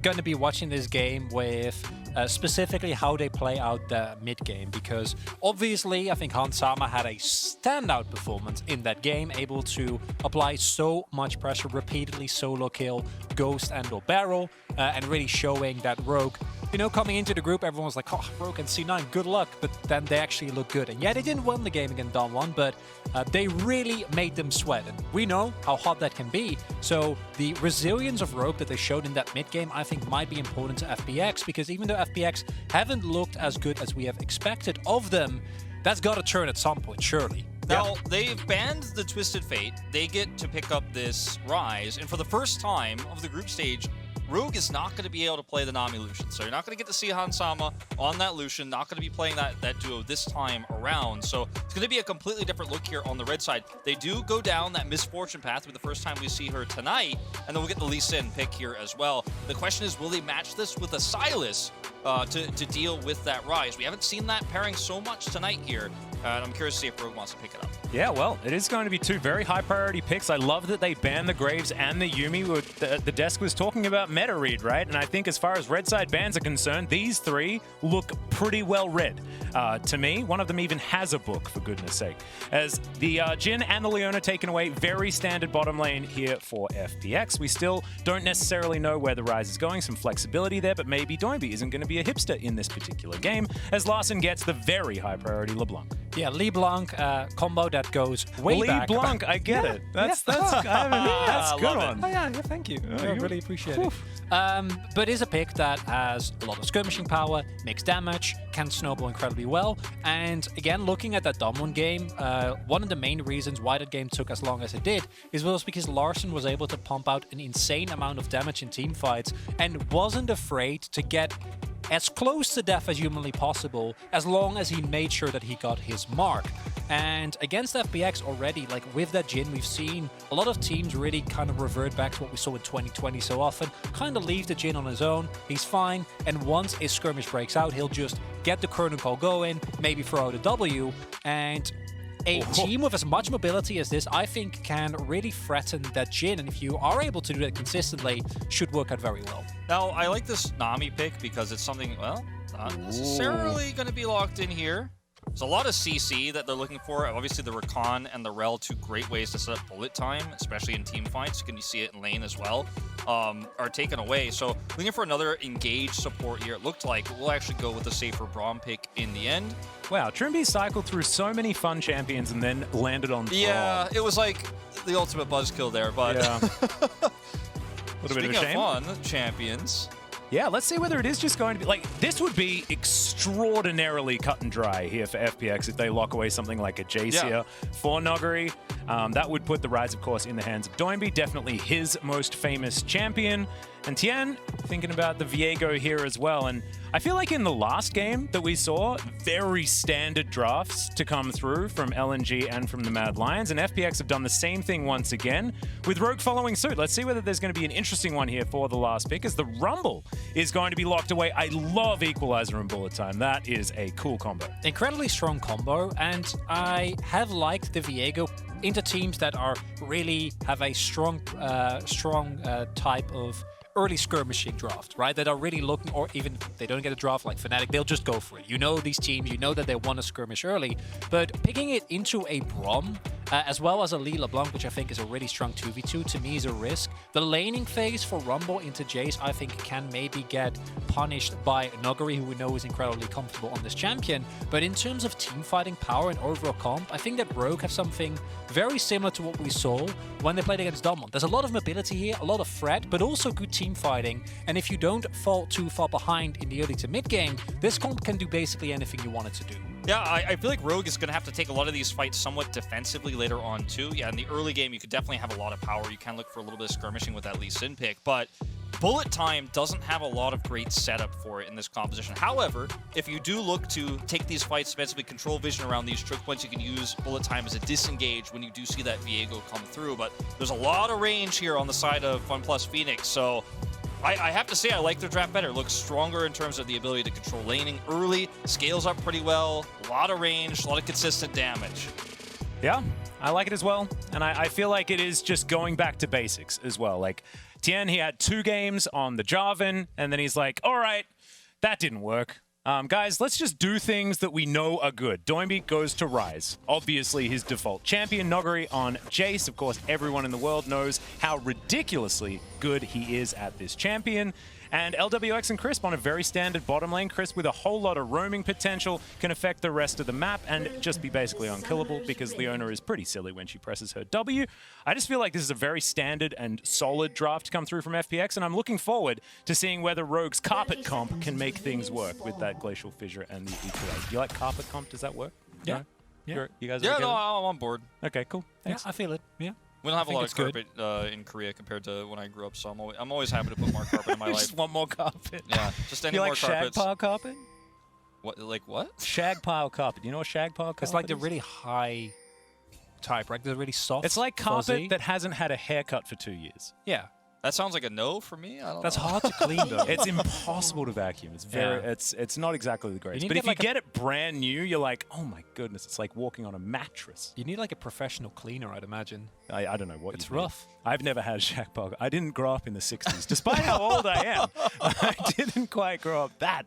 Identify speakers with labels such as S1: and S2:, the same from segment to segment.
S1: going to be watching this game with specifically how they play out the mid game, because obviously I think Hansama had a standout performance in that game, able to apply so much pressure repeatedly, solo kill, ghost and or barrel, and really showing that Rogue, you know, coming into the group, everyone was like, oh, Rogue and C9, good luck, but then they actually look good. And yeah, they didn't win the game against Don1, but they really made them sweat. And we know how hot that can be. So the resilience of Rogue that they showed in that mid game, I think might be important to FPX, because even though FPX haven't looked as good as we have expected of them, that's got to turn at some point, surely.
S2: Now, they've banned the Twisted Fate. They get to pick up this Rise, and for the first time of the group stage, Rogue is not going to be able to play the Nami Lucian. So you're not going to get to see Hansama on that Lucian, not going to be playing that duo this time around. So it's going to be a completely different look here on the red side. They do go down that Misfortune path for the first time we see her tonight, and then we'll get the Lee Sin pick here as well. The question is, will they match this with a Sylas to deal with that Rise? We haven't seen that pairing so much tonight here. And I'm curious to see if Rogue wants to pick it up.
S3: Yeah, well, it is going to be two very high priority picks. I love that they banned the Graves and the Yuumi. The desk was talking about meta read, right? And I think as far as red side bans are concerned, these three look pretty well read. To me, one of them even has a book, for goodness sake. As the Jhin and the Leona taken away, very standard bottom lane here for FPX. We still don't necessarily know where the Rise is going. Some flexibility there, but maybe Doinby isn't going to be a hipster in this particular game, as Larson gets the very high priority LeBlanc.
S1: Yeah, LeBlanc combo that goes way back.
S3: LeBlanc, I get it. That's good one.
S1: Oh, yeah, thank you. I really appreciate it. But is a pick that has a lot of skirmishing power, makes damage, can snowball incredibly well. And again, looking at that Don1 game, one of the main reasons why that game took as long as it did was because Larson was able to pump out an insane amount of damage in team fights and wasn't afraid to get as close to death as humanly possible, as long as he made sure that he got his mark. And against FPX already, like with that Jhin, we've seen a lot of teams really kind of revert back to what we saw in 2020 so often, kind of leave the Jhin on his own, he's fine, and once his skirmish breaks out, he'll just get the curtain call going, maybe throw out a W, and a team with as much mobility as this, I think, can really threaten that Jhin, and if you are able to do that consistently, should work out very well.
S2: Now, I like this Nami pick because it's something, well, not necessarily going to be locked in here. There's a lot of CC that they're looking for. Obviously, the Rakan and the Rel, two great ways to set up bullet time, especially in team fights. You can see it in lane as well, are taken away. So looking for another engaged support here. It looked like we'll actually go with a safer Braum pick in the end.
S3: Wow, Trimby cycled through so many fun champions and then landed on Braum.
S2: Yeah, it was like the ultimate buzzkill there, but
S3: yeah.
S2: Speaking of fun champions.
S3: Yeah, let's see whether it is just going to be, like, this would be extraordinarily cut and dry here for FPX if they lock away something like a Jace here for Noggery. That would put the Rise, of course, in the hands of Doinby, definitely his most famous champion. And Tian, thinking about the Viego here as well. And I feel like in the last game that we saw, very standard drafts to come through from LNG and from the Mad Lions. And FPX have done the same thing once again, with Rogue following suit. Let's see whether there's going to be an interesting one here for the last pick, as the Rumble is going to be locked away. I love Equalizer and Bullet Time. That is a cool combo.
S1: Incredibly strong combo, and I have liked the Viego into teams that are really have a strong type of early skirmishing draft, right? That are really looking, or even if they don't get a draft like Fnatic, they'll just go for it. You know these teams, you know that they want to skirmish early, but picking it into a Braum, as well as a Lee LeBlanc, which I think is a really strong 2v2, to me is a risk. The laning phase for Rumble into Jace, I think, can maybe get punished by Noggery, who we know is incredibly comfortable on this champion. But in terms of team fighting power and overall comp, I think that Rogue have something very similar to what we saw when they played against Don1. There's a lot of mobility here, a lot of threat, but also good team fighting. And if you don't fall too far behind in the early to mid game, this comp can do basically anything you want it to do.
S2: Yeah, I feel like Rogue is going to have to take a lot of these fights somewhat defensively later on, too. Yeah, in the early game, you could definitely have a lot of power. You can look for a little bit of skirmishing with that Lee Sin pick, but Bullet Time doesn't have a lot of great setup for it in this composition. However, if you do look to take these fights defensively, control vision around these choke points, you can use Bullet Time as a disengage when you do see that Viego come through. But there's a lot of range here on the side of FunPlus Phoenix, so I have to say I like their draft better. It looks stronger in terms of the ability to control laning early, scales up pretty well, a lot of range, a lot of consistent damage.
S3: Yeah, I like it as well. And I feel like it is just going back to basics as well. Like, Tien, he had 2 games on the Jarvan, and then he's like, all right, that didn't work. Guys, let's just do things that we know are good. Doinby goes to Ryze, obviously his default champion. Noguri on Jace. Of course, everyone in the world knows how ridiculously good he is at this champion. And LWX and Crisp on a very standard bottom lane. Crisp with a whole lot of roaming potential can affect the rest of the map and just be basically unkillable because Leona is pretty silly when she presses her W. I just feel like this is a very standard and solid draft to come through from FPX, and I'm looking forward to seeing whether Rogue's carpet comp can make things work with that Glacial Fissure and the EQA. Do you like carpet comp? Does that work?
S1: Yeah.
S3: No?
S1: Yeah.
S3: You guys
S2: Yeah, no, I'm on board.
S3: Okay, cool. Thanks.
S1: Yeah, I feel it. Yeah.
S2: We don't have a lot of
S1: it's
S2: carpet in Korea compared to when I grew up, so I'm always happy to put more carpet in my life.
S3: Just want more carpet.
S2: Yeah, just any
S3: you
S2: more
S3: like
S2: carpets.
S3: shag pile carpet?
S2: What, like what?
S3: Shag pile carpet. You know what shag pile carpet
S1: It's like the
S3: is?
S1: really high type, right? The really soft.
S3: It's like carpet
S1: fuzzy.
S3: that hasn't had a haircut for 2 years.
S1: Yeah.
S2: That sounds like a no for me. I don't
S1: That's
S2: know.
S1: hard to clean though.
S3: It's impossible to vacuum. It's very,
S1: Yeah.
S3: it's not exactly the greatest.
S1: need
S3: But
S1: to
S3: if
S1: get like
S3: you get it brand new, you're like, oh my goodness, it's like walking on a mattress.
S1: You need like a professional cleaner, I'd imagine.
S3: I don't know what
S1: It's
S3: you need.
S1: rough.
S3: I've never had a shag pile. I didn't grow up in the 60s, despite how old I am. I didn't quite grow up that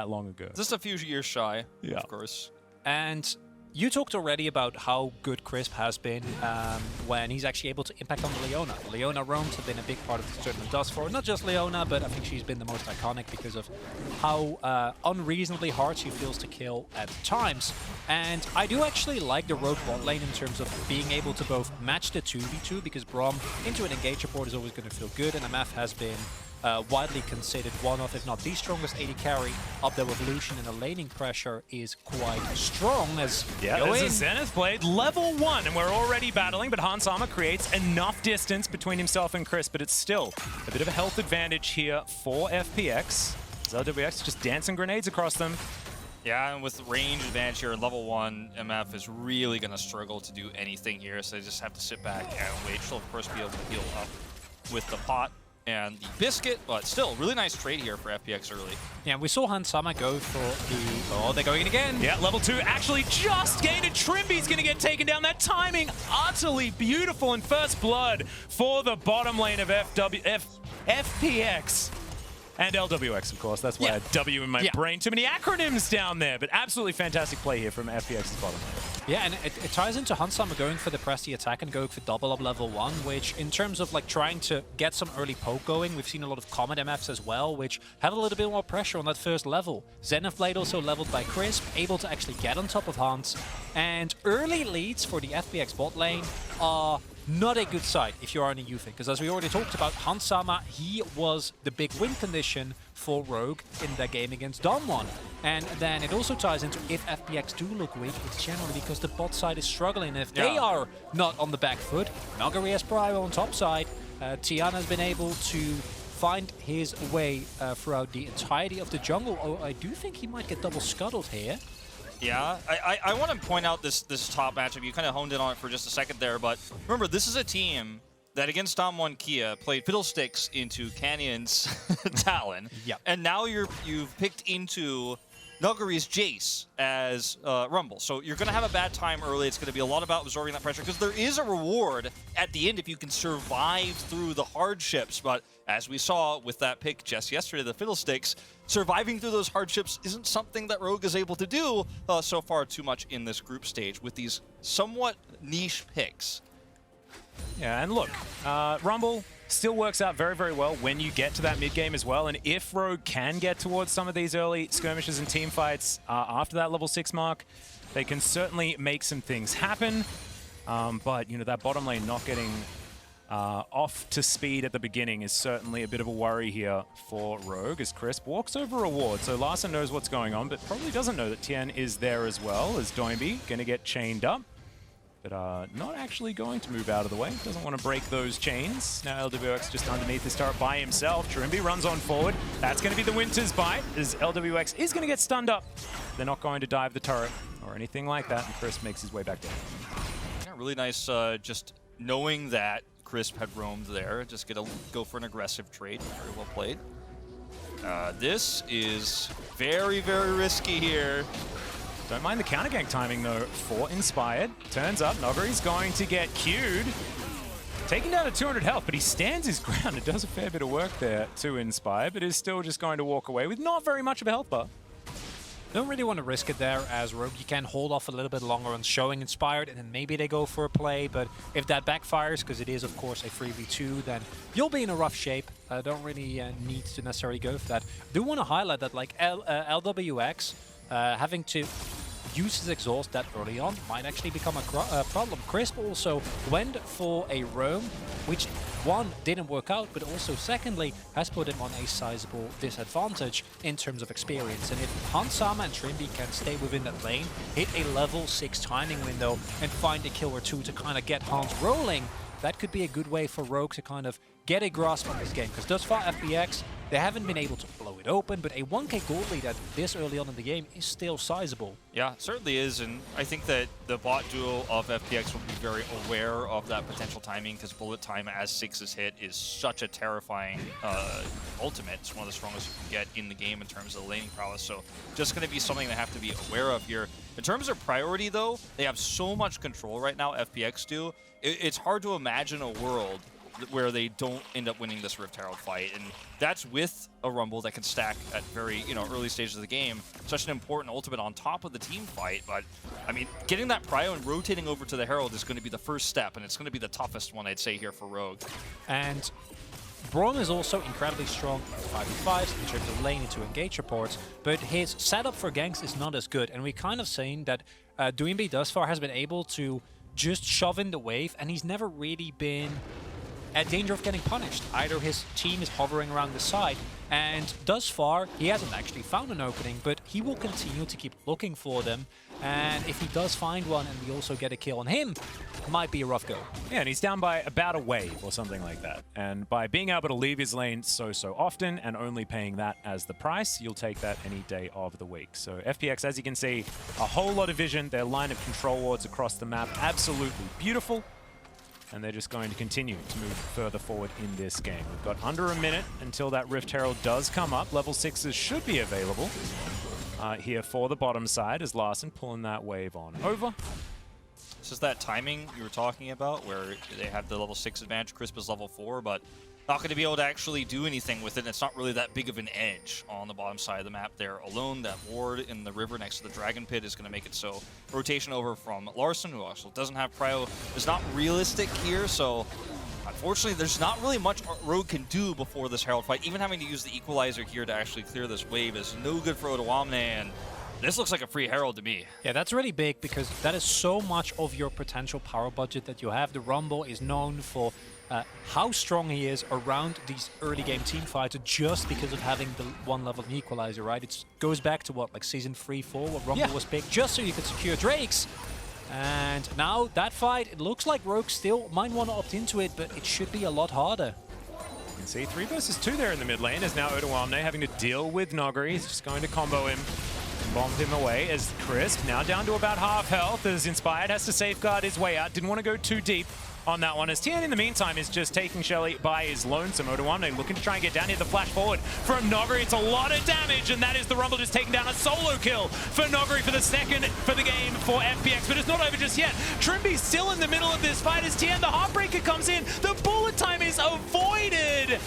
S3: long ago.
S2: Just a few years shy,
S3: Yeah.
S2: of course.
S1: And you talked already about how good Crisp has been when he's actually able to impact on the Leona. Leona roams have been a big part of the tournament thus far. Not just Leona, but I think she's been the most iconic because of how unreasonably hard she feels to kill at times. And I do actually like the Rogue bot lane in terms of being able to both match the 2v2 because Braum into an engager board is always going to feel good, and MF has been widely considered one of, if not the strongest AD carry up there with Lucian, and the laning pressure is quite strong as
S3: Yeah,
S1: go
S3: there's
S1: in.
S3: a Zenith Blade, level 1, and we're already battling, but Hans Sama creates enough distance between himself and Chris, but it's still a bit of a health advantage here for FPX. LWX just dancing grenades across them.
S2: Yeah, and with range advantage here in level 1, MF is really going to struggle to do anything here, so they just have to sit back and wait. She'll, of course, be able to heal up with the pot and the biscuit, but still, really nice trade here for FPX early.
S1: Yeah, we saw Hansama go for the... Oh, they're going in again.
S3: Yeah, level 2 actually just gained a Trimby's going to get taken down. That timing utterly beautiful, and first blood for the bottom lane of FPX. And LWX, of course. That's why I had W in my brain. Too many acronyms down there, but absolutely fantastic play here from FPX's bottom lane.
S1: Yeah, and it ties into Hansama going for the pressy attack and going for double up level 1, which in terms of like trying to get some early poke going, we've seen a lot of Comet MFs as well, which have a little bit more pressure on that first level. Zenith Blade also leveled by Crisp, able to actually get on top of Hans. And early leads for the FPX bot lane are not a good sight if you're on a UFIC, because as we already talked about, Hansama, he was the big win condition for Rogue in their game against Donwon. And then it also ties into if FPX do look weak, it's generally because the bot side is struggling. If they are not on the back foot, Noguri has Pryo on top side, Tian has been able to find his way throughout the entirety of the jungle. Oh, I do think he might get double scuttled here.
S2: Yeah, I want to point out this top matchup. You kind of honed in on it for just a second there, but remember, this is a team that against Dom1 Kia played Fiddlesticks into Canyon's Talon.
S1: Yep.
S2: And now you've picked into Nuguri's Jace as Rumble. So you're going to have a bad time early. It's going to be a lot about absorbing that pressure because there is a reward at the end if you can survive through the hardships. But as we saw with that pick just yesterday, the Fiddlesticks, surviving through those hardships isn't something that Rogue is able to do so far too much in this group stage with these somewhat niche picks.
S3: Yeah, and look, Rumble still works out very, very well when you get to that mid-game as well, and if Rogue can get towards some of these early skirmishes and team fights after that level 6 mark, they can certainly make some things happen, but, you know, that bottom lane not getting off to speed at the beginning is certainly a bit of a worry here for Rogue as Crisp walks over a ward. So Larson knows what's going on, but probably doesn't know that Tien is there as well, as Doinby going to get chained up. But not actually going to move out of the way. Doesn't want to break those chains. Now LWX just underneath this turret by himself. Trimby runs on forward. That's going to be the Winter's Bite, as LWX is going to get stunned up. They're not going to dive the turret or anything like that, and Crisp makes his way back down.
S2: Yeah, really nice just knowing that Crisp had roamed there. Just gonna go for an aggressive trade. Very well played. This is very, very risky here.
S3: Don't mind the counter gank timing though for Inspired. Turns up, Noguri's going to get queued. Taking down to 200 health, but he stands his ground. It does a fair bit of work there to Inspire, but is still just going to walk away with not very much of a health bar.
S1: Don't really want to risk it there as Rogue. You can hold off a little bit longer on showing Inspired, and then maybe they go for a play. But if that backfires, because it is, of course, a 3v2, then you'll be in a rough shape. Don't really need to necessarily go for that. Do want to highlight that, like, LWX having to use his exhaust that early on might actually become a problem. Crisp also went for a roam, which one, didn't work out, but also secondly, has put him on a sizable disadvantage in terms of experience. And if Hansama and Trimby can stay within that lane, hit a level 6 timing window, and find a kill or two to kind of get Hans rolling, that could be a good way for Rogue to kind of get a grasp on this game. Because thus far, FPX, they haven't been able to blow it open, but a 1k gold lead at this early on in the game is still sizable.
S2: Yeah, it certainly is, and I think that the bot duo of FPX will be very aware of that potential timing, because bullet time as 6 is hit is such a terrifying ultimate. It's one of the strongest you can get in the game in terms of laning prowess, so just going to be something they have to be aware of here. In terms of priority, though, they have so much control right now, FPX do. It's hard to imagine a world where they don't end up winning this Rift Herald fight, and that's with a Rumble that can stack at very early stages of the game. Such an important ultimate on top of the team fight, but I mean, getting that prio and rotating over to the Herald is going to be the first step, and it's going to be the toughest one, I'd say, here for Rogue.
S1: And Braum is also incredibly strong at 5v5s in terms of laning to engage reports, but his setup for ganks is not as good, and we kind of seen that Doinby thus far has been able to just shove in the wave, and he's never really been at danger of getting punished. Either his team is hovering around the side, and thus far, he hasn't actually found an opening, but he will continue to keep looking for them, and if he does find one and we also get a kill on him, it might be a rough go.
S3: Yeah, and he's down by about a wave or something like that. And by being able to leave his lane so often and only paying that as the price, you'll take that any day of the week. So FPX, as you can see, a whole lot of vision. Their line of control wards across the map, absolutely beautiful. And they're just going to continue to move further forward in this game. We've got under a minute until that Rift Herald does come up. Level 6s should be available here for the bottom side as Larssen pulling that wave on over.
S2: This is that timing you were talking about where they have the level 6 advantage. Crisp is level 4, but not going to be able to actually do anything with it. And it's not really that big of an edge on the bottom side of the map there alone. That ward in the river next to the Dragon Pit is going to make it so rotation over from Larssen, who also doesn't have prio, is not realistic here. So unfortunately, there's not really much Rogue can do before this Herald fight. Even having to use the Equalizer here to actually clear this wave is no good for Odoamne, and this looks like a free Herald to me.
S1: Yeah, that's really big because that is so much of your potential power budget that you have. The Rumble is known for how strong he is around these early game team fights just because of having the one level of Equalizer, right? It goes back to what, like Season 3-4, what Rumble was picked just so you could secure Drakes. And now that fight, it looks like Rogue still might want to opt into it, but it should be a lot harder.
S3: You can see 3 versus 2 there in the mid lane as now Odoamne having to deal with Nogri. He's just going to combo him. Bombed him away as Crisp now down to about half health as Inspired has to safeguard his way out. Didn't want to go too deep on that one as Tien in the meantime is just taking Shelly by his lonesome. Odoamne looking to try and get down here. The flash forward from Nogri. It's a lot of damage, and that is the Rumble just taking down a solo kill for Nogri for the second for the game for FPX. But it's not over just yet. Trimby's still in the middle of this fight as Tien, the Heartbreaker, comes in. The bullet time is avoided.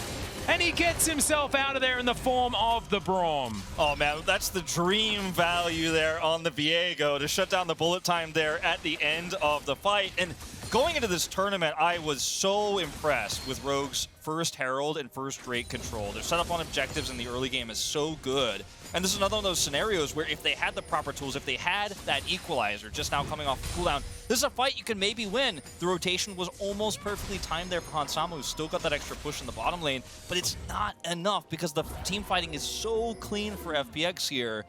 S3: And he gets himself out of there in the form of the Braum.
S2: Oh man, that's the dream value there on the Viego to shut down the bullet time there at the end of the fight. And going into this tournament, I was so impressed with Rogue's first Herald and first Drake control. Their setup on objectives in the early game is so good. And this is another one of those scenarios where if they had the proper tools, if they had that Equalizer just now coming off cooldown, this is a fight you can maybe win. The rotation was almost perfectly timed there for Hansama, who's still got that extra push in the bottom lane, but it's not enough because the team fighting is so clean for FPX here.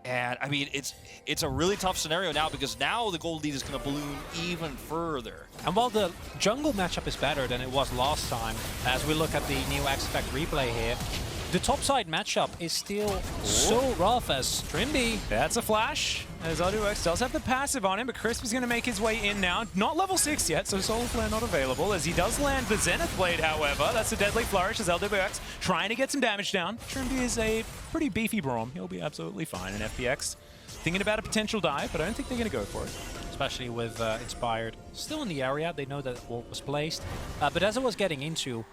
S2: And I mean, it's a really tough scenario now because now the gold lead is going to balloon even further.
S1: And while the jungle matchup is better than it was last time, as we look at the new X Effect replay here, the topside matchup is still so rough as Trimby.
S3: That's a flash, as RGE does have the passive on him, but Crisp is going to make his way in now. Not level 6 yet, so Solar Flare not available, as he does land the Zenith Blade, however. That's a deadly flourish as RGE trying to get some damage down. Trimby is a pretty beefy Braum. He'll be absolutely fine. And FPX thinking about a potential dive, but I don't think they're going to go for it.
S1: especially with Inspired still in the area. They know that ult was placed. But as I was getting into,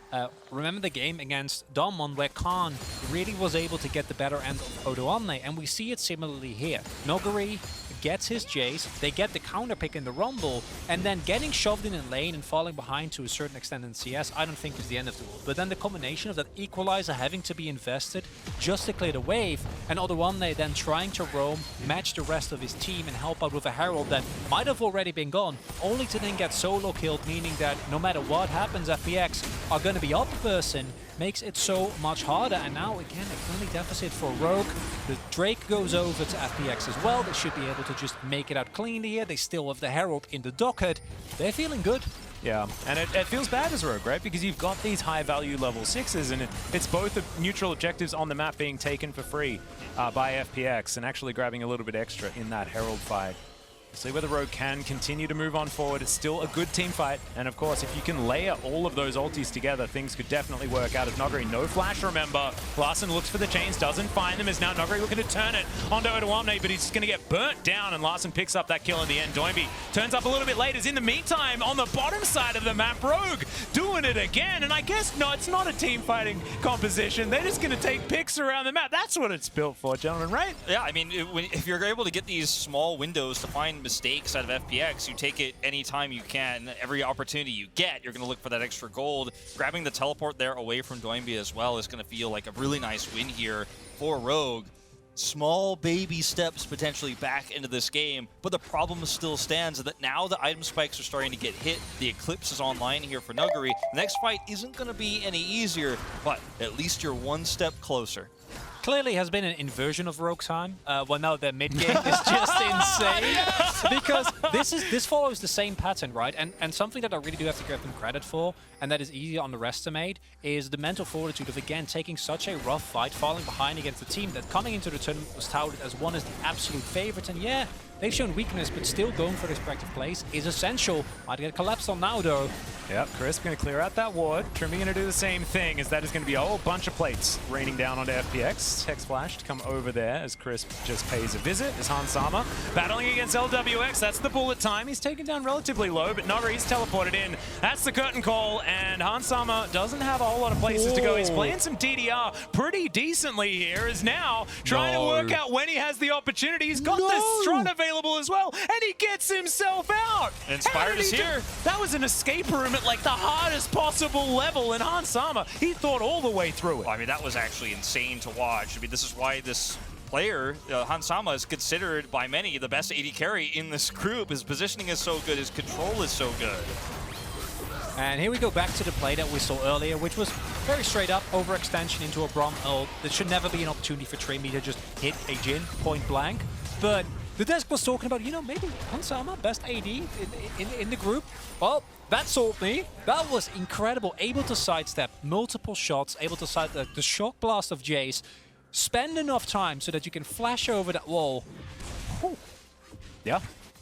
S1: remember the game against Domon where Khan really was able to get the better end of Odoamne, and we see it similarly here. Noguri gets his Jace, they get the counter pick in the Rumble, and then getting shoved in lane and falling behind to a certain extent in CS, I don't think is the end of the world. But then the combination of that Equalizer having to be invested just to clear the wave, and Odoamne then trying to roam, match the rest of his team, and help out with a Herald that might have already been gone, only to then get solo killed, meaning that no matter what happens, FPX are going to be up a person, makes it so much harder. And now again a friendly deficit for Rogue. The Drake goes over to FPX as well. They should be able to just make it out cleanly here. They still have the Herald in the docket. They're feeling good.
S3: Yeah, and it feels bad as Rogue, right? Because you've got these high-value level 6s, and it's both the neutral objectives on the map being taken for free by FPX, and actually grabbing a little bit extra in that Herald fight. See whether Rogue can continue to move on forward. It's still a good team fight, and of course, if you can layer all of those ultis together, things could definitely work out. As Noguri, no flash, remember. Larssen looks for the chains, doesn't find them, is now Noguri looking to turn it onto Odoamne, but he's just going to get burnt down, and Larssen picks up that kill in the end. Doinby turns up a little bit later. In the meantime, on the bottom side of the map, Rogue doing it again, and I guess no, it's not a team fighting composition. They're just going to take picks around the map. That's what it's built for, gentlemen, right?
S2: Yeah, I mean, if you're able to get these small windows to find mistakes out of FPX, you take it anytime you can. Every opportunity you get, you're going to look for that extra gold. Grabbing the teleport there away from Doinby as well is going to feel like a really nice win here for Rogue. Small baby steps potentially back into this game, but the problem still stands that now the item spikes are starting to get hit. The Eclipse is online here for Nuguri. The next fight isn't going to be any easier, but at least you're one step closer.
S1: Clearly has been an inversion of Rogue's time. Well, now their mid game is just insane. Because this follows the same pattern, right? And something that I really do have to give them credit for, and that is easy to underestimate, is the mental fortitude of, again, taking such a rough fight, falling behind against a team that coming into the tournament was touted as one as the absolute favorites. And yeah, they've shown weakness, but still going for this respective place is essential. Might get collapsed on now, though.
S3: Yep, Crisp going to clear out that ward. Trimby going to do the same thing, as that is going to be a whole bunch of plates raining down onto FPX. Text Flash to come over there as Crisp just pays a visit. As Hans Sama battling against LWX. That's the bullet time. He's taken down relatively low, but Noguri's teleported in. That's the curtain call, and Hans Sama doesn't have a whole lot of places to go. He's playing some DDR pretty decently here, is now trying to work out when he has the opportunity. He's got this Strut available as well, and he gets himself out.
S2: Inspired is here.
S3: That was an escape room at like the hardest possible level, and Hans Sama, he thought all the way through it.
S2: I mean, that was actually insane to watch. I mean, this is why this player, Hans Sama, is considered by many the best AD carry in this group. His positioning is so good, his control is so good.
S1: And here we go back to the play that we saw earlier, which was very straight up overextension into a Braum ult. There should never be an opportunity for Trimby to just hit a Jhin point blank. But the desk was talking about, you know, maybe Hans Sama, best AD in the group. Well, that sold me. That was incredible. Able to sidestep multiple shots, able to side the shock blast of Jace, spend enough time so that you can flash over that wall. Whew.
S3: Yeah,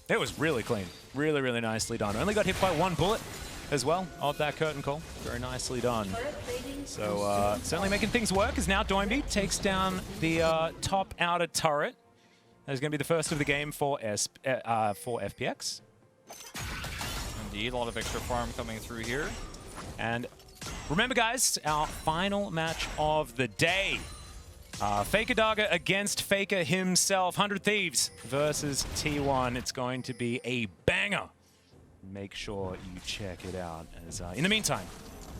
S3: it was really clean. Really, really nicely done. Only got hit by one bullet as well of that curtain call. Very nicely done. So certainly making things work as now Doinby takes down the top outer turret. That is going to be the first of the game for FPX.
S2: Indeed, a lot of extra farm coming through here.
S3: And remember, guys, our final match of the day. Faker Daga against Faker himself. 100 Thieves versus T1. It's going to be a banger. Make sure you check it out. As in the meantime,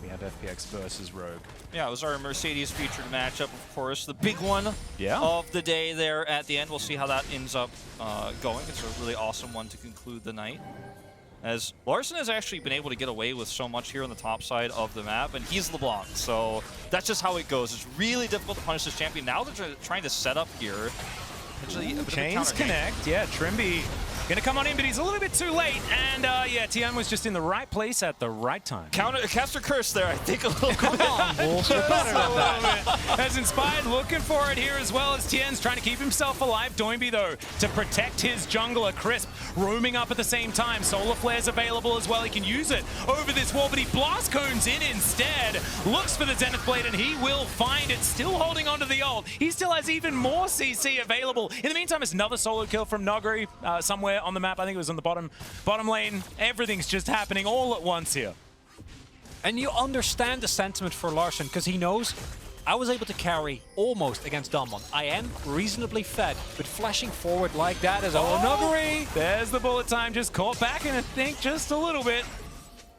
S3: we have FPX versus Rogue.
S2: Yeah, it was our Mercedes featured matchup, of course. The big one of the day there at the end. We'll see how that ends up going. It's a really awesome one to conclude the night. As Larssen has actually been able to get away with so much here on the top side of the map, and he's LeBlanc, so that's just how it goes. It's really difficult to punish this champion. Now they're trying to set up here.
S3: Chains connect, yeah, Trimby gonna come on in, but he's a little bit too late, and yeah, Tian was just in the right place at the right time.
S2: Caster curse there, I think a little.
S1: Come on, Wolves, we're better than that.
S3: As Inspired looking for it here as well as Tien's trying to keep himself alive. Doinby, though, to protect his jungler. Crisp roaming up at the same time. Solar Flare's available as well. He can use it over this wall, but he blast cones in instead. Looks for the Zenith Blade, and he will find it. Still holding onto the ult. He still has even more CC available. In the meantime, it's another solo kill from Noguri somewhere somewhere on the map. I think it was on the bottom lane. Everything's just happening all at once here.
S1: And you understand the sentiment for Larssen, because he knows I was able to carry almost against Damwon. I am reasonably fed, but flashing forward like that is Nuguri.
S3: There's the bullet time, just caught back in, I think, just a little bit.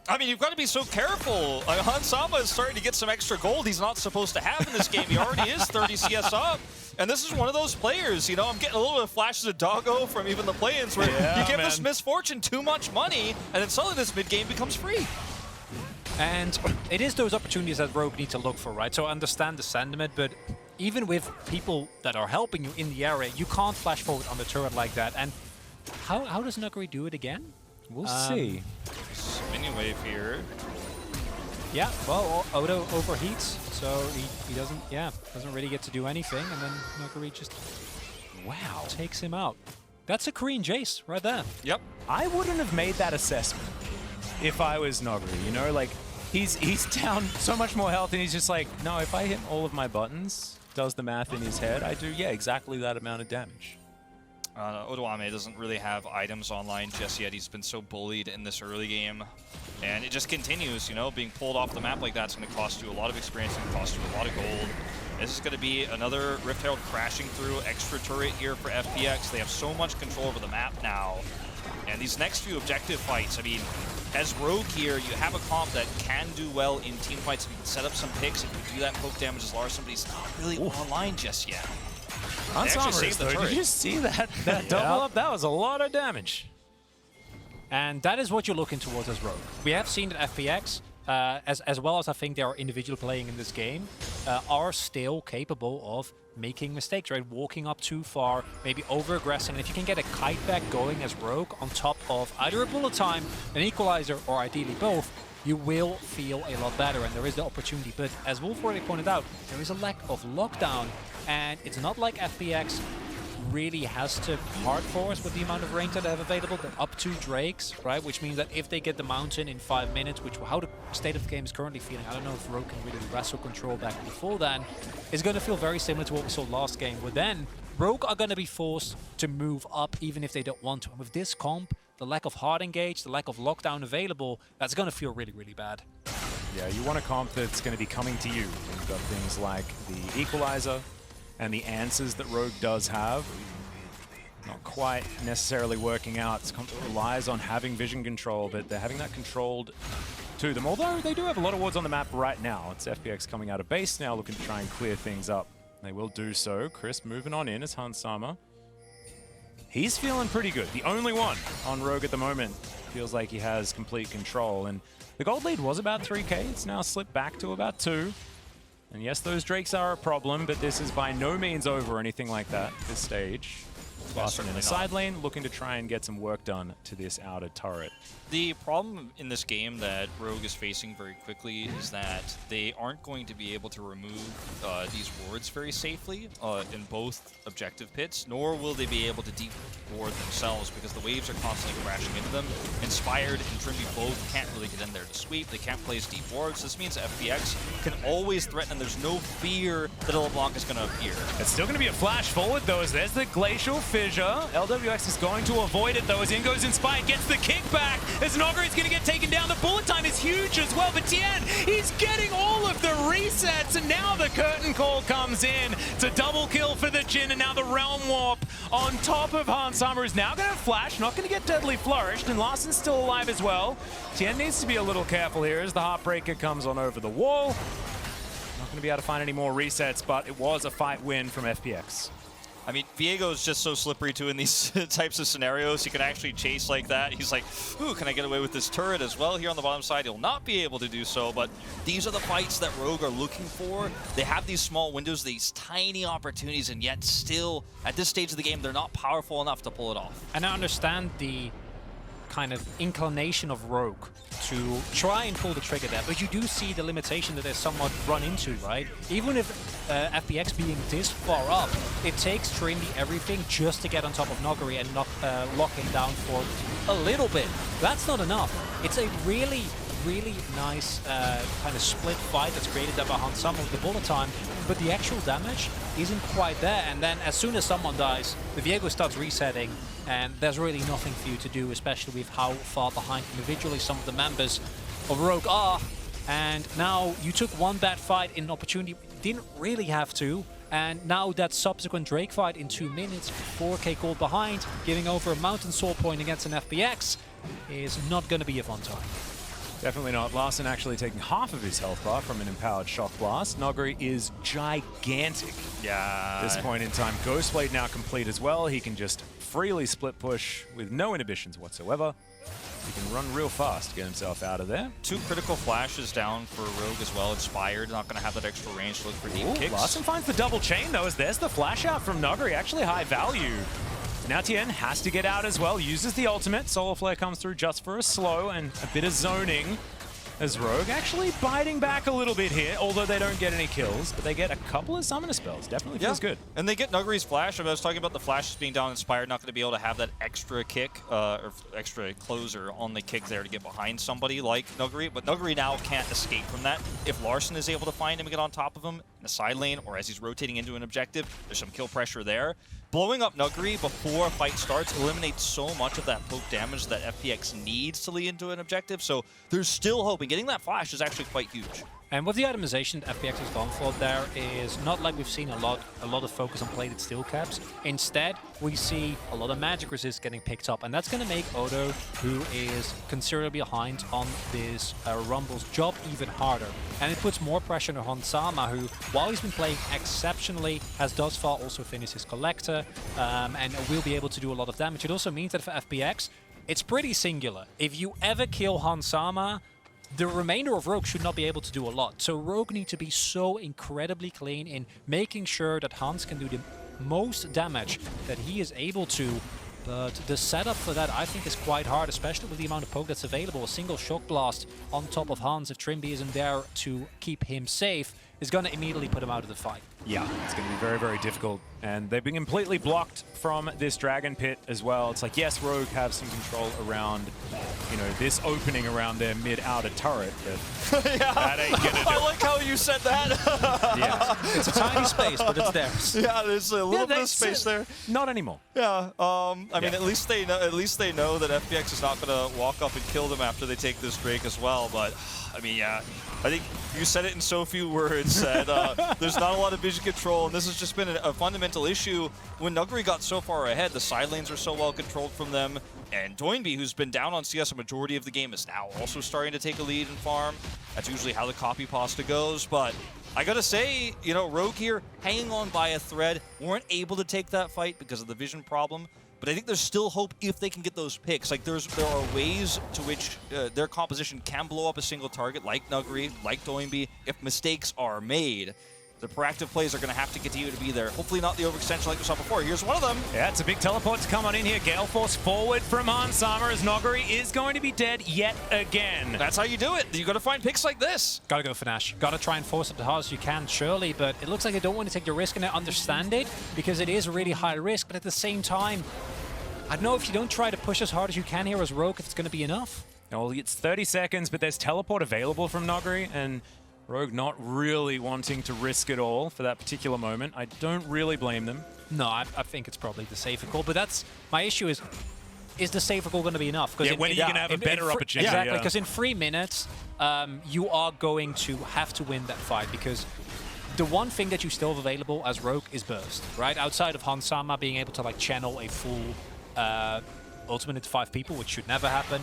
S2: I mean, you've got to be so careful. Hansama is starting to get some extra gold he's not supposed to have in this game. He already is 30 CS up. And this is one of those players, you know, I'm getting a little bit of flashes of doggo from even the play-ins where you give this Misfortune too much money, and then suddenly this mid-game becomes free.
S1: And it is those opportunities that Rogue need to look for, right? So I understand the sentiment, but even with people that are helping you in the area, you can't flash forward on the turret like that. And how does Nuguri do it again?
S3: We'll see.
S2: Mini wave here.
S1: Yeah, well, Odo overheats, so he doesn't really get to do anything, and then Nuguri just takes him out. That's a Korean Jace right there.
S2: Yep.
S3: I wouldn't have made that assessment if I was Nuguri, you know, like he's down so much more health and he's just like, no, if I hit all of my buttons, does the math in his head, I do, exactly that amount of damage.
S2: Odoame doesn't really have items online just yet. He's been so bullied in this early game. And it just continues, you know, being pulled off the map like that's going to cost you a lot of experience and cost you a lot of gold. This is going to be another Rift Herald crashing through, extra turret here for FPX. They have so much control over the map now. And these next few objective fights, I mean, as Rogue here, you have a comp that can do well in team fights. If you can set up some picks, if you do that poke damage as Larssen, but he's not really online just yet.
S3: Did you see that double up? That was a lot of damage.
S1: And that is what you're looking towards as Rogue. We have seen that FPX, as well as I think they are individually playing in this game, are still capable of making mistakes, right? Walking up too far, maybe over-aggressing. And if you can get a kite back going as Rogue on top of either a bullet time, an equalizer, or ideally both, you will feel a lot better, and there is the opportunity. But as Wolf already pointed out, there is a lack of lockdown, and it's not like FPX really has to hard force with the amount of range that they have available. They're up 2 Drakes, right? Which means that if they get the mountain in 5 minutes, which how the state of the game is currently feeling, I don't know if Rogue can really wrestle control back before then, is going to feel very similar to what we saw last game, where then Rogue are going to be forced to move up even if they don't want to. And with this comp, the lack of hard engage, the lack of lockdown available, that's going to feel really, really bad.
S3: Yeah, you want a comp that's going to be coming to you. You've got things like the equalizer and the answers that Rogue does have. Not quite necessarily working out. It's comp that relies on having vision control, but they're having that controlled to them. Although they do have a lot of wards on the map right now. It's FPX coming out of base now, looking to try and clear things up. They will do so. Chris moving on in as Hansama. He's feeling pretty good. The only one on Rogue at the moment. Feels like he has complete control. And the gold lead was about 3K. It's now slipped back to about 2. And yes, those Drakes are a problem, but this is by no means over or anything like that at this stage. Larssen in the side lane, looking to try and get some work done to this outer turret.
S2: The problem in this game that Rogue is facing very quickly is that they aren't going to be able to remove these wards very safely in both objective pits, nor will they be able to deep ward themselves because the waves are constantly crashing into them. Inspired and Trimby both can't really get in there to sweep. They can't place deep wards. This means FPX can always threaten, and there's no fear that a LeBlanc is going to appear.
S3: It's still going to be a flash forward, though, as there's the Glacial Fissure. LWX is going to avoid it, though, as in goes Inspired, gets the kickback. As Nogger is going to get taken down. The bullet time is huge as well, but Tien, he's getting all of the resets, and now the curtain call comes in. It's a double kill for the Jhin, and now the Realm Warp on top of Hansama is now going to flash, not going to get deadly flourished, and Larsen's still alive as well. Tien needs to be a little careful here as the Heartbreaker comes on over the wall. Not going to be able to find any more resets, but it was a fight win from FPX.
S2: I mean, Viego's just so slippery, too, in these types of scenarios. He can actually chase like that. He's like, ooh, can I get away with this turret as well here on the bottom side? He'll not be able to do so, but these are the fights that Rogue are looking for. They have these small windows, these tiny opportunities, and yet still, at this stage of the game, they're not powerful enough to pull it off.
S1: And I understand the kind of inclination of Rogue to try and pull the trigger there, but you do see the limitation that they somewhat run into, right? Even if FPX being this far up, it takes Trimby everything just to get on top of Noguri and lock him down for a little bit. That's not enough. It's a really really nice kind of split fight that's created there by Hansama with the bullet time, but the actual damage isn't quite there. And then as soon as someone dies, the Viego starts resetting, and there's really nothing for you to do, especially with how far behind individually some of the members of Rogue are. And now you took one bad fight in an opportunity, didn't really have to. And now that subsequent Drake fight in 2 minutes, 4K gold behind, giving over a Mountain Soul point against an FPX is not going to be a fun time.
S3: Definitely not. Larson actually taking half of his health bar from an empowered Shock Blast. Nogri is gigantic.
S2: Yeah.
S3: At this point in time, Ghostblade now complete as well. He can just freely split push with no inhibitions whatsoever. He can run real fast to get himself out of there. 2
S2: critical flashes down for Rogue as well. Inspired, not going to have that extra range to look for deep kicks.
S3: Larson finds the double chain though, as there's the flash out from Nogri. Actually high value. Now Tien has to get out as well, uses the ultimate. Solar Flare comes through just for a slow and a bit of zoning. As Rogue actually biting back a little bit here, although they don't get any kills, but they get a couple of summoner spells. Definitely feels good.
S2: And they get Nugri's flash. I was talking about the flashes being down Inspired, not going to be able to have that extra kick, or extra closer on the kick there to get behind somebody like Nugri. But Nugri now can't escape from that. If Larson is able to find him and get on top of him in the side lane, or as he's rotating into an objective, there's some kill pressure there. Blowing up Nugri before a fight starts eliminates so much of that poke damage that FPX needs to lead into an objective, so there's still hope, and getting that flash is actually quite huge.
S1: And with the itemization that FPX has gone for, there is not like we've seen a lot of focus on plated steel caps. Instead, we see a lot of magic resist getting picked up, and that's going to make Odo, who is considerably behind on this Rumble's job, even harder. And it puts more pressure on Hansama, who, while he's been playing exceptionally, has thus far also finished his Collector, and will be able to do a lot of damage. It also means that for FPX, it's pretty singular. If you ever kill Hansama, the remainder of Rogue should not be able to do a lot. So Rogue need to be so incredibly clean in making sure that Hans can do the most damage that he is able to. But the setup for that, I think, is quite hard, especially with the amount of poke that's available. A single Shock Blast on top of Hans, if Trimby isn't there to keep him safe, is going to immediately put him out of the fight.
S3: Yeah, it's going to be very, very difficult. And they've been completely blocked from this Dragon Pit as well. It's like, yes, Rogue have some control around, you know, this opening around their mid-outer turret, but
S2: yeah.
S3: that ain't going to do it.
S2: I like how you said that.
S3: Yeah.
S1: It's a tiny space, but it's theirs.
S2: Yeah, there's a little bit of space there.
S3: Not anymore.
S2: Yeah, I mean, at least they know that FPX is not going to walk up and kill them after they take this Drake as well. But I mean, yeah, I think you said it in so few words that there's not a lot of vision control, and this has just been a fundamental issue. When Nugri got so far ahead, the side lanes are so well controlled from them, and Doinby, who's been down on CS a majority of the game, is now also starting to take a lead in farm. That's usually how the copy pasta goes, but I gotta say, you know, Rogue here, hanging on by a thread, weren't able to take that fight because of the vision problem. But I think there's still hope if they can get those picks. Like, there are ways to which their composition can blow up a single target, like Nugri, like Doinby, if mistakes are made. The proactive plays are going to have to continue to be there. Hopefully not the overextension like we saw before. Here's one of them.
S3: Yeah, it's a big teleport to come on in here. Gale Force forward from Hansama as Nogri is going to be dead yet again.
S2: That's how you do it. You got to find picks like this.
S1: Gotta go for Nash. Gotta try and force up the hard as you can, surely, but it looks like they don't want to take the risk, and I understand it because it is a really high risk, but at the same time, I don't know if you don't try to push as hard as you can here as Rogue, if it's going to be enough.
S3: Well, it's 30 seconds, but there's teleport available from Nogri, and Rogue not really wanting to risk it all for that particular moment. I don't really blame them.
S1: No, I think it's probably the safer call, but that's my issue is the safer call going to be enough?
S3: Yeah, when are you going to have a better opportunity?
S1: Exactly, because in 3 minutes, you are going to have to win that fight, because the one thing that you still have available as Rogue is burst, right? Outside of Hansama being able to like channel a full ultimate into 5 people, which should never happen.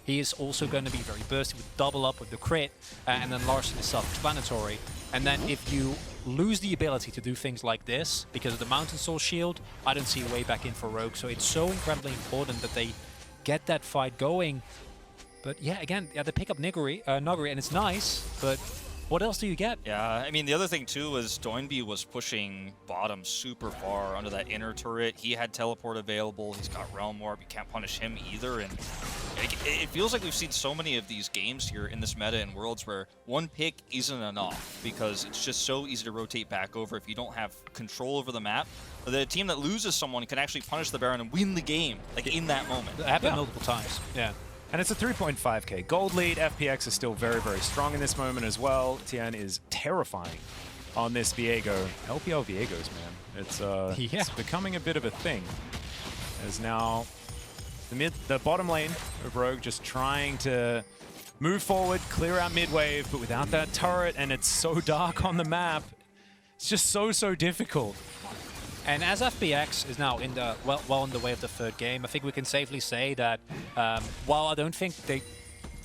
S1: He is also going to be very bursty with double up with the crit, and then Larson is self-explanatory. And then if you lose the ability to do things like this because of the Mountain Soul shield, I don't see a way back in for Rogue. So it's so incredibly important that they get that fight going. But yeah, again, they pick up Nugri, and it's nice, but what else do you get?
S2: Yeah, I mean, the other thing, too, is Doinby was pushing bottom super far under that inner turret. He had teleport available. He's got Realm Warp. You can't punish him either. And it feels like we've seen so many of these games here in this meta in Worlds where one pick isn't enough because it's just so easy to rotate back over if you don't have control over the map. The team that loses someone can actually punish the Baron and win the game, like, in that moment.
S1: It happened multiple times, yeah.
S3: And it's a 3.5k gold lead. FPX is still very, very strong in this moment as well. Tian is terrifying on this Viego. LPL Viegos, man. It's becoming a bit of a thing. As now the bottom lane of Rogue just trying to move forward, clear out mid wave, but without that turret, and it's so dark on the map. It's just so difficult.
S1: And as FPX is now in the well on the way of the third game, I think we can safely say that while I don't think they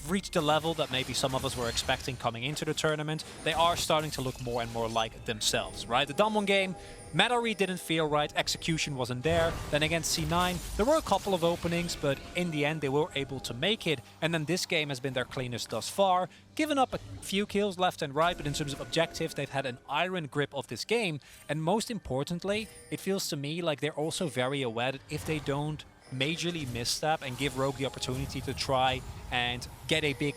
S1: reached the level that maybe some of us were expecting coming into the tournament, they are starting to look more and more like themselves, right? The Damwon game, meta read didn't feel right, execution wasn't there. Then against C9, there were a couple of openings, but in the end they were able to make it. And then this game has been their cleanest thus far. Given up a few kills left and right, but in terms of objectives, they've had an iron grip of this game. And most importantly, it feels to me like they're also very aware that if they don't majorly misstep and give Rogue the opportunity to try and get a big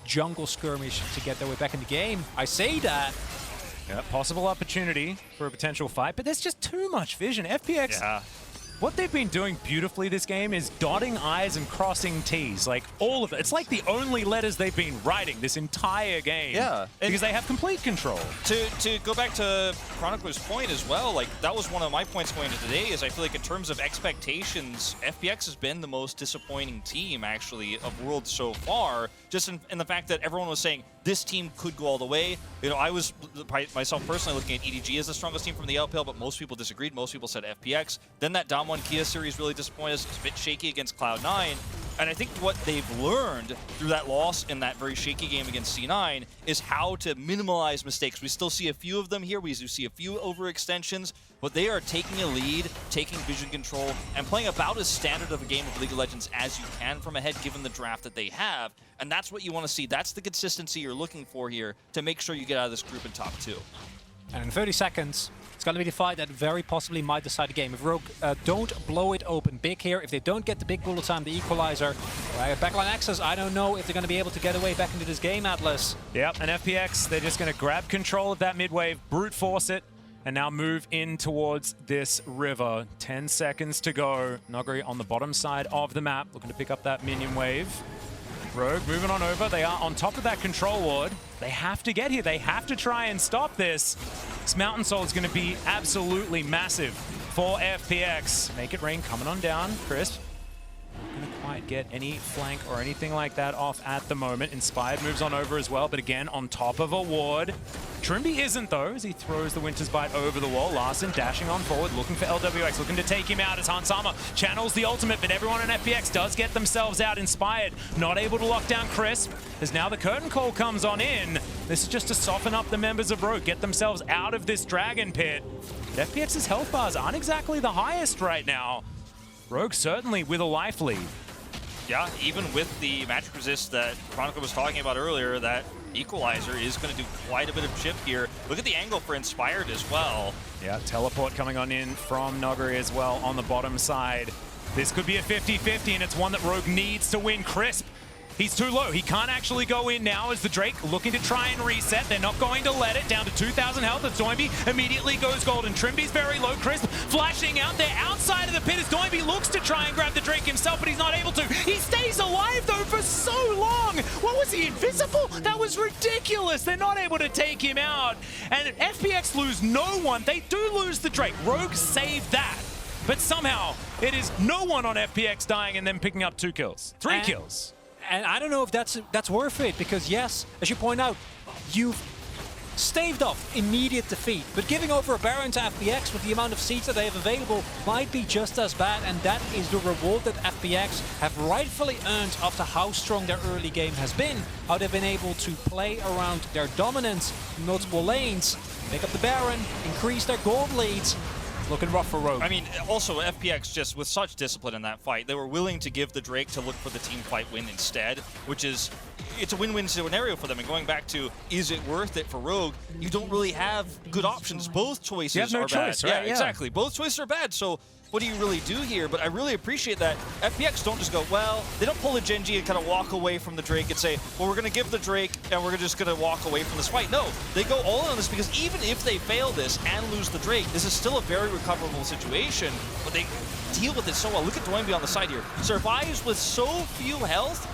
S1: jungle skirmish to get their way back in the game, I say that.
S3: Yeah, possible opportunity for a potential fight, but there's just too much vision. FPX, what they've been doing beautifully this game is dotting I's and crossing T's, like all of it. It's like the only letters they've been writing this entire game.
S2: Yeah.
S3: Because they have complete control.
S2: To go back to Chronicler's point as well, like that was one of my points going into today, is I feel like in terms of expectations, FPX has been the most disappointing team actually of Worlds so far, just in the fact that everyone was saying this team could go all the way. You know, I was myself personally looking at EDG as the strongest team from the LPL, but most people disagreed. Most people said FPX. Then that Damwon Kia series really disappointed us. It's a bit shaky against Cloud9. And I think what they've learned through that loss in that very shaky game against C9 is how to minimize mistakes. We still see a few of them here. We do see a few overextensions, but they are taking a lead, taking vision control, and playing about as standard of a game of League of Legends as you can from ahead, given the draft that they have. And that's what you want to see. That's the consistency you're looking for here to make sure you get out of this group in top 2.
S1: And in 30 seconds, it's going to be the fight that very possibly might decide the game. If Rogue don't blow it open big here, if they don't get the big bullet time, the equalizer, backline access, I don't know if they're going to be able to get away back into this game, Atlas.
S3: Yep, and FPX, they're just going to grab control of that mid wave, brute force it, and now move in towards this river. 10 seconds to go. Noguri on the bottom side of the map, looking to pick up that minion wave. Rogue moving on over. They are on top of that control ward. They have to get here. They have to try and stop this. This Mountain Soul is going to be absolutely massive for FPX. Make it rain coming on down. Crisp. Not going to quite get any flank or anything like that off at the moment. Inspired moves on over as well, but again on top of a ward. Trimby isn't though, as he throws the Winter's Bite over the wall. Larson dashing on forward, looking for LWX, looking to take him out as Hansama channels the ultimate, but everyone in FPX does get themselves out. Inspired, not able to lock down Crisp, as now the curtain call comes on in. This is just to soften up the members of Rogue, get themselves out of this dragon pit. But FPX's health bars aren't exactly the highest right now. Rogue certainly with a life lead.
S2: Yeah, even with the magic resist that Chronicle was talking about earlier, that equalizer is going to do quite a bit of chip here. Look at the angle for Inspired as well.
S3: Yeah, teleport coming on in from Noguri as well on the bottom side. This could be a 50-50, and it's one that Rogue needs to win. Crisp, he's too low. He can't actually go in now as the Drake looking to try and reset. They're not going to let it. Down to 2,000 health as Doinby immediately goes golden. Trimby's very low. Crisp flashing out there outside of the pit as Doinby looks to try and grab the Drake himself, but he's not able to. He stays alive though for so long. What was he, invisible? That was ridiculous. They're not able to take him out. And FPX lose no one. They do lose the Drake. Rogue saved that. But somehow it is no one on FPX dying and then picking up 2 kills. 3 kills.
S1: And I don't know if that's worth it, because yes, as you point out, you've staved off immediate defeat, but giving over a Baron to FPX with the amount of seats that they have available might be just as bad, and that is the reward that FPX have rightfully earned after how strong their early game has been, how they've been able to play around their dominance in multiple lanes, pick up the Baron, increase their gold leads. Looking rough for Rogue.
S2: I mean, also FPX just with such discipline in that fight, they were willing to give the Drake to look for the team fight win instead, which is, it's a win-win scenario for them. And going back to, is it worth it for Rogue? You don't really have good options. Both choices are bad.
S3: Right?
S2: Yeah, exactly. Both choices are bad. So what do you really do here? But I really appreciate that FPX don't just go, well, they don't pull a Genji and kind of walk away from the Drake and say, well, we're going to give the Drake and we're just going to walk away from this fight. No, they go all in on this, because even if they fail this and lose the Drake, this is still a very recoverable situation, but they deal with it so well. Look at Doinby on the side here. Survives with so few health,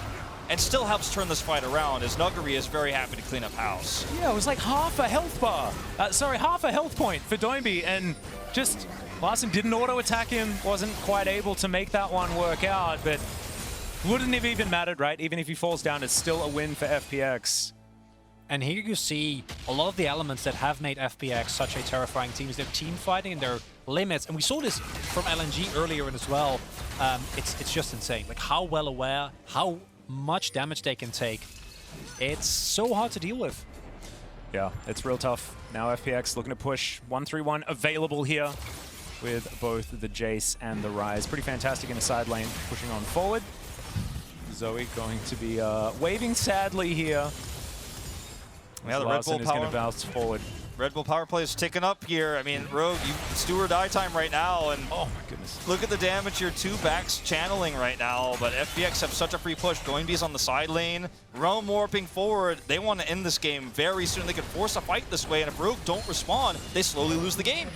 S2: and still helps turn this fight around, as Nuguri is very happy to clean up house.
S3: Yeah, it was like half a health bar. Half a health point for Doinby, and just Larssen didn't auto-attack him, wasn't quite able to make that one work out, but wouldn't have even mattered, right? Even if he falls down, it's still a win for FPX.
S1: And here you see a lot of the elements that have made FPX such a terrifying team is their team fighting and their limits. And we saw this from LNG earlier as well. It's just insane. Like how well aware, how much damage they can take. It's so hard to deal with.
S3: Yeah, it's real tough. Now FPX looking to push 1-3-1 available here with both the Jace and the Rise. Pretty fantastic in the side lane, pushing on forward. Zoe going to be waving sadly here.
S2: Yeah, the Red Bull
S3: is going to bounce forward.
S2: Red Bull power play is ticking up here. I mean, Rogue, it's do or die time right now, and
S3: oh my goodness,
S2: look at the damage your two backs channeling right now. But FPX have such a free push. Doinby's on the side lane, Realm warping forward. They want to end this game very soon. They can force a fight this way, and if Rogue don't respond, they slowly lose the game.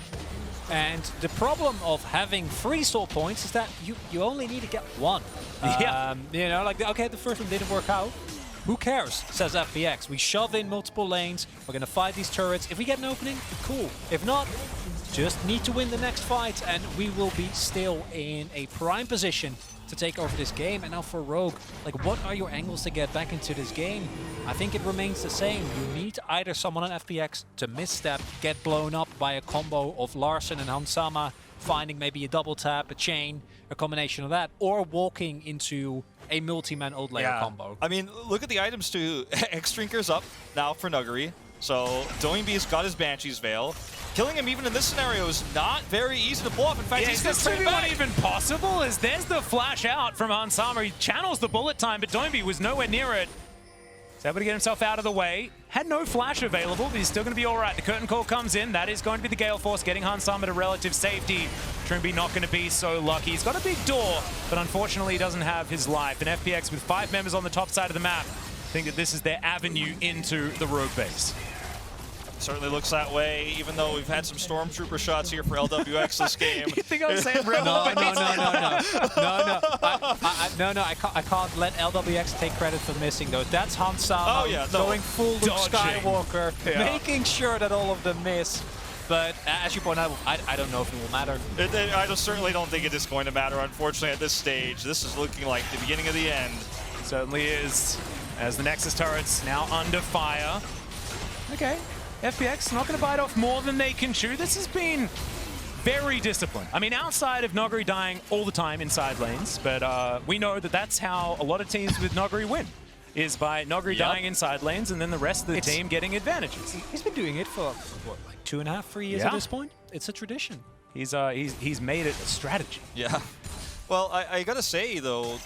S1: And the problem of having 3 soul points is that you only need to get 1.
S3: Yeah.
S1: You know, like, okay, the first one didn't work out. Who cares, says FPX. We shove in multiple lanes. We're going to fight these turrets. If we get an opening, cool. If not, just need to win the next fight, and we will be still in a prime position to take over this game. And now for Rogue, like, what are your angles to get back into this game? I think it remains the same. You need either someone on FPX to misstep, get blown up by a combo of Larssen and Hansama, finding maybe a double tap, a chain, a combination of that, or walking into a multi-man old layer combo.
S2: I mean, look at the items too. X-Drinker's up now for Nuguri. So Doinby's got his Banshee's Veil. Killing him even in this scenario is not very easy to pull off. In fact, he's going to trade back.
S3: Even possible as there's the flash out from Hansama. He channels the bullet time, but Doinby was nowhere near it. He's able to get himself out of the way. Had no flash available, but he's still going to be all right. The curtain call comes in. That is going to be the Gale Force, getting Hansama to relative safety. Trimby not going to be so lucky. He's got a big door, but unfortunately he doesn't have his life. And FPX with 5 members on the top side of the map think that this is their avenue into the Rogue base.
S2: Certainly looks that way, even though we've had some Stormtrooper shots here for LWX this game.
S3: You think I'm saying Rebel?
S1: No. I can't let LWX take credit for missing those. That's Hansama going full Luke Skywalker, making sure that all of them miss. But as you point out, I don't know if it will matter.
S2: I certainly don't think it is going to matter, unfortunately, at this stage. This is looking like the beginning of the end.
S3: Certainly is, as the Nexus turrets now under fire. Okay. FPX not going to bite off more than they can chew. This has been very disciplined. I mean, outside of Nuguri dying all the time in side lanes, but we know that that's how a lot of teams with Nuguri win, is by Nuguri dying in side lanes and then the rest of the team getting advantages.
S1: He's been doing it for, what, like 2.5, 3 years at this point? It's a tradition.
S3: He's made it a strategy.
S2: Yeah. Well, I got to say, though,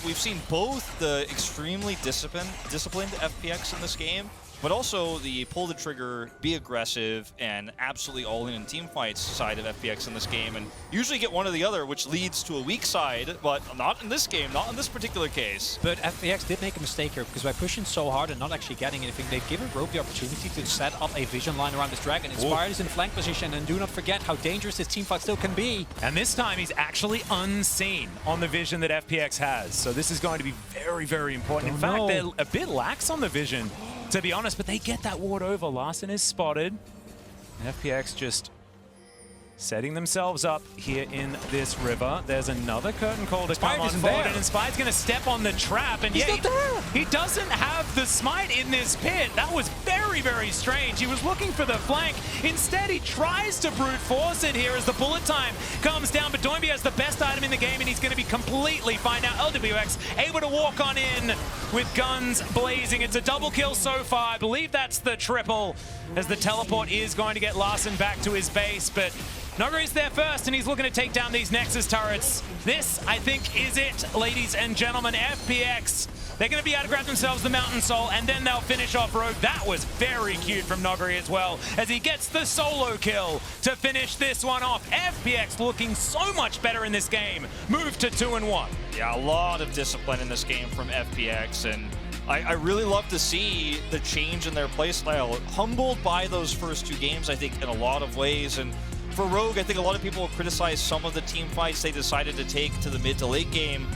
S2: we've seen both the extremely disciplined FPX in this game, but also the pull the trigger, be aggressive, and absolutely all in team fights side of FPX in this game, and usually get one or the other, which leads to a weak side, but not in this game, not in this particular case.
S1: But FPX did make a mistake here, because by pushing so hard and not actually getting anything, they've given Rogue the opportunity to set up a vision line around this dragon. Inspired is in flank position, and do not forget how dangerous this team fight still can be.
S3: And this time he's actually unseen on the vision that FPX has, so this is going to be very, very important. In fact, they're a bit lax on the vision, to be honest, but they get that ward over. Larssen is spotted. FPX just setting themselves up here in this river. There's another curtain call to come on forward, and Inspired's going to step on the trap, and he doesn't have the smite in this pit. That was very, very strange. He was looking for the flank. Instead, he tries to brute force it here as the bullet time comes down, but Doinby has the best item in the game, and he's going to be completely fine now. LWX able to walk on in with guns blazing. It's a double kill so far. I believe that's the triple, as the teleport is going to get Larssen back to his base, but Nuguri's there first, and he's looking to take down these Nexus turrets. This, I think, is it, ladies and gentlemen. FPX, they're going to be able to grab themselves the Mountain Soul, and then they'll finish off Rogue. That was very cute from Nuguri as well, as he gets the solo kill to finish this one off. FPX looking so much better in this game. Move to 2-1.
S2: Yeah, a lot of discipline in this game from FPX, and I really love to see the change in their playstyle. Humbled by those first 2 games, I think, in a lot of ways, and for Rogue, I think a lot of people criticize some of the team fights they decided to take to the mid to late game.